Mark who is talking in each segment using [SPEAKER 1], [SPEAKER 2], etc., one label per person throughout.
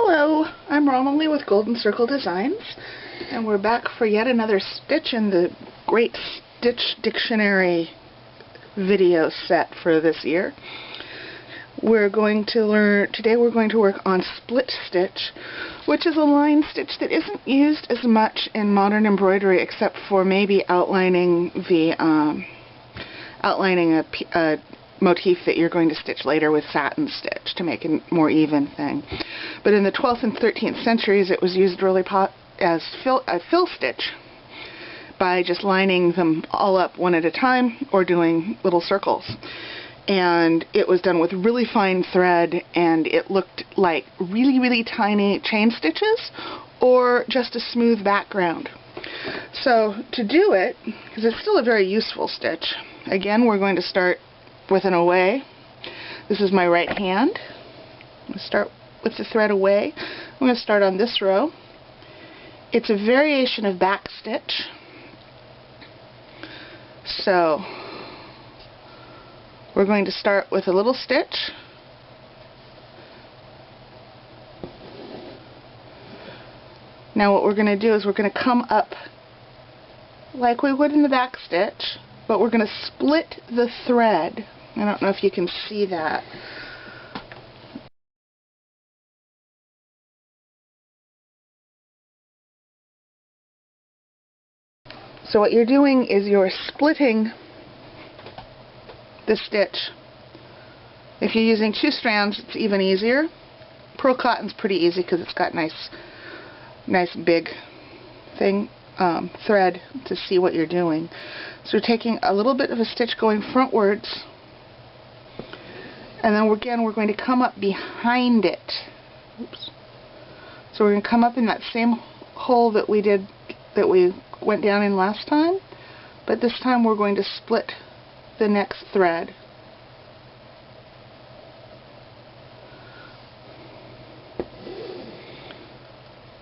[SPEAKER 1] Hello, I'm Romilly with Golden Circle Designs, and we're back for yet another stitch in the Great Stitch Dictionary video set for this year. Today we're going to work on split stitch, which is a line stitch that isn't used as much in modern embroidery except for maybe outlining a motif that you're going to stitch later with satin stitch to make a more even thing. But in the 12th and 13th centuries it was used really as a fill stitch by just lining them all up one at a time or doing little circles. And it was done with really fine thread, and it looked like really tiny chain stitches or just a smooth background. So to do it, because it's still a very useful stitch, again we're going to start with an away. This is my right hand. I'm going to start with the thread away. I'm going to start on this row. It's a variation of back stitch. So we're going to start with a little stitch. Now what we're going to do is we're going to come up like we would in the back stitch, but we're going to split the thread. I don't know if you can see that. So what you're doing is you're splitting the stitch. If you're using 2 strands, it's even easier. Pearl cotton's pretty easy because it's got nice big thread to see what you're doing. So we're taking a little bit of a stitch going frontwards, and then again we're going to come up behind it. Oops. So we're going to come up in that same hole that we went down in last time, but this time we're going to split the next thread.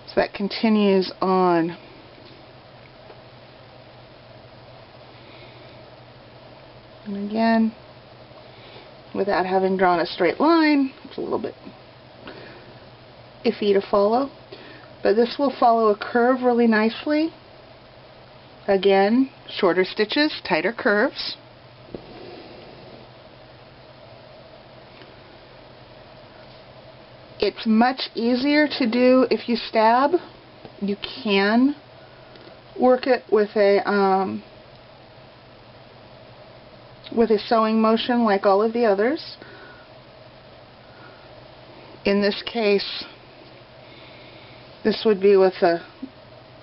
[SPEAKER 1] So that continues on. And again, without having drawn a straight line, it's a little bit iffy to follow, but this will follow a curve really nicely. Again, shorter stitches, tighter curves. It's much easier to do if you stab. You can work it with a sewing motion like all of the others. In this case, this would be with a...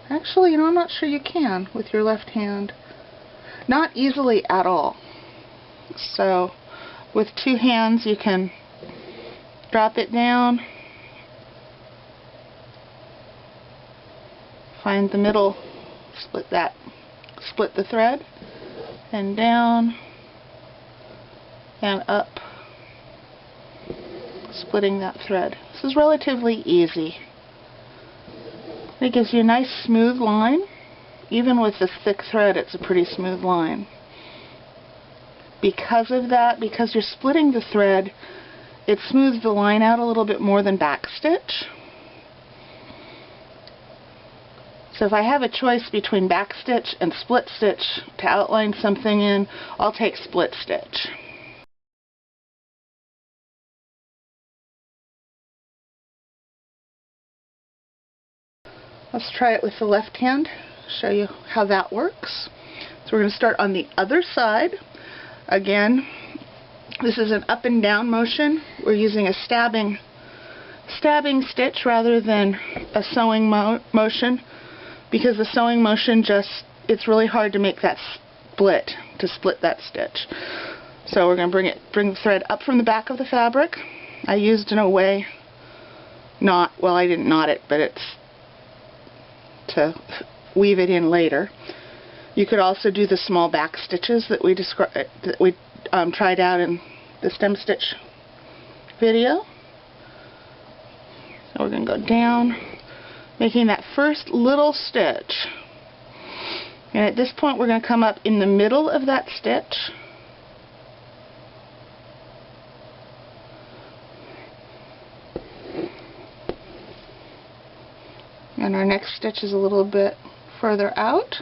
[SPEAKER 1] Actually, I'm not sure you can with your left hand. Not easily at all. So, with 2 hands you can drop it down, find the middle, split the thread, and down and up, splitting that thread. This is relatively easy. It gives you a nice smooth line. Even with this thick thread, it's a pretty smooth line. Because of that, because you're splitting the thread, it smooths the line out a little bit more than back stitch. So if I have a choice between back stitch and split stitch to outline something in, I'll take split stitch. Let's try it with the left hand, show you how that works. So we're going to start on the other side. Again, this is an up and down motion. We're using a stabbing stitch rather than a sewing motion, because the sewing motion it's really hard to make that split, to split that stitch. So we're going to bring the thread up from the back of the fabric. I used an away knot. Well, I didn't knot it, but it's to weave it in later. You could also do the small back stitches that we tried out in the stem stitch video. So we're going to go down, making that first little stitch. And at this point we're going to come up in the middle of that stitch And our next stitch is a little bit further out.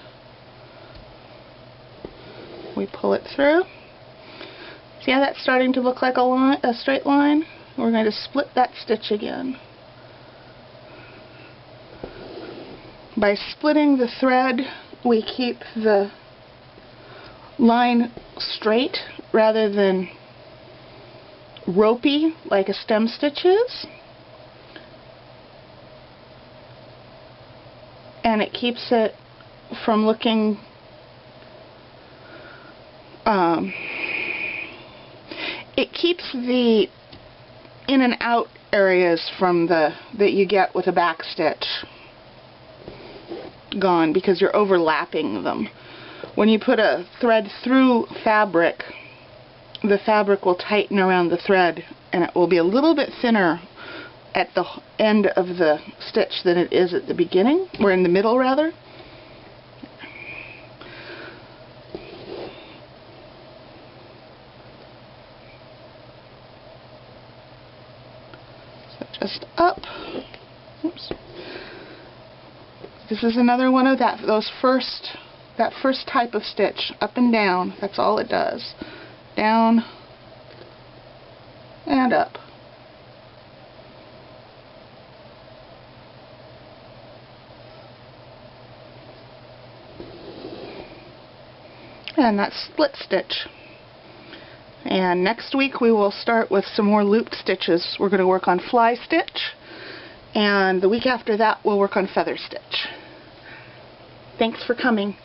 [SPEAKER 1] We pull it through. See how that's starting to look like a straight line? We're going to split that stitch again. By splitting the thread, we keep the line straight rather than ropey like a stem stitch is. And it keeps it from looking it keeps the in and out areas from that you get with a back stitch gone, because you're overlapping them. When you put a thread through fabric, the fabric will tighten around the thread and it will be a little bit thinner at the end of the stitch than it is at the beginning, or in the middle rather. So just up. Oops. This is another one of that first type of stitch, up and down. That's all it does. Down and up. And that's split stitch. And next week we will start with some more looped stitches. We're going to work on fly stitch, and the week after that we'll work on feather stitch. Thanks for coming.